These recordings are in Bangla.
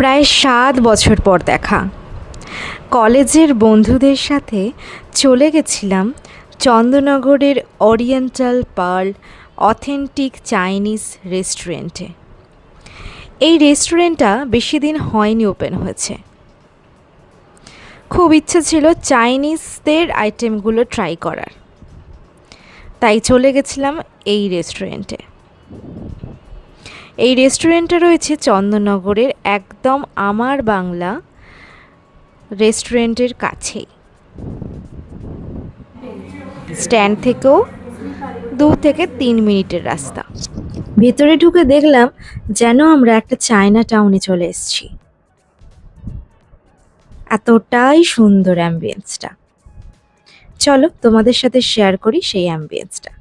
প্রায় ৭ বছর পর দেখা। কলেজের বন্ধুদের সাথে চলে গেছিলাম চন্দননগরের ওরিয়েন্টাল পার্ল অথেন্টিক চাইনিজ রেস্টুরেন্টে। এই রেস্টুরেন্টটা বেশি দিন হয়নি ওপেন হয়েছে। খুব ইচ্ছে ছিল চাইনিজদের আইটেমগুলো ট্রাই করার, তাই চলে গেছিলাম এই রেস্টুরেন্টে। এই রেস্টুরেন্টটা রয়েছে চন্দননগরের একদম আমার বাংলা রেস্টুরেন্টের কাছেই। স্ট্যান্ড থেকেও 2 থেকে 3 মিনিটের রাস্তা। ভেতরে ঢুকে দেখলাম যেন আমরা একটা চায়না টাউনে চলে এসেছি। এতটাই সুন্দর অ্যাম্বিয়েন্সটা। চলো তোমাদের সাথে শেয়ার করি সেই অ্যাম্বিয়েন্সটা।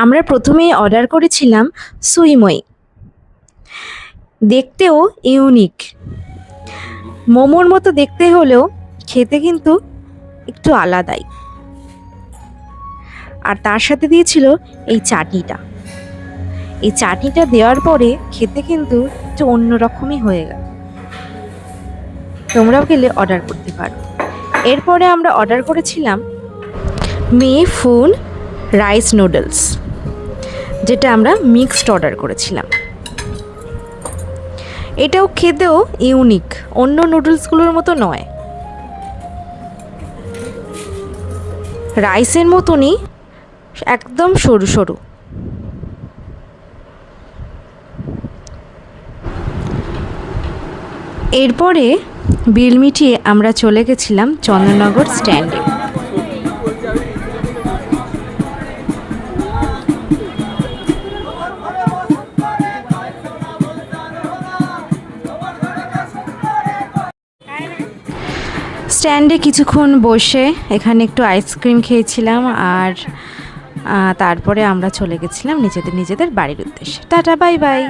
আমরা প্রথমে অর্ডার করেছিলাম সুইমই। দেখতেও ইউনিক, মোমোর মতো দেখতে হলেও খেতে কিন্তু একটু আলাদাই। আর তার সাথে দিয়েছিল এই চাটনিটা। এই চাটনিটা দেওয়ার পরে খেতে কিন্তু একটু অন্যরকমই হয়ে গেল। তোমরাও গেলে অর্ডার করতে পারো। এরপরে আমরা অর্ডার করেছিলাম মেফুন রাইস নুডলস, যেটা আমরা মিক্সড অর্ডার করেছিলাম। এটাও খেতেও ইউনিক, অন্য নুডলসগুলোর মতো নয়। রাইসের মতনই একদম সরু সরু। এরপরে বিল মিটিয়ে আমরা চলে গেছিলাম চন্দননগর স্ট্যান্ডে। স্ট্যান্ডে কিছুক্ষণ বসে এখানে একটু আইসক্রিম খেয়েছিলাম, আর তারপরে আমরা চলে গেছিলাম নিজেদের বাড়ির উদ্দেশ্যে। Tata, bye bye.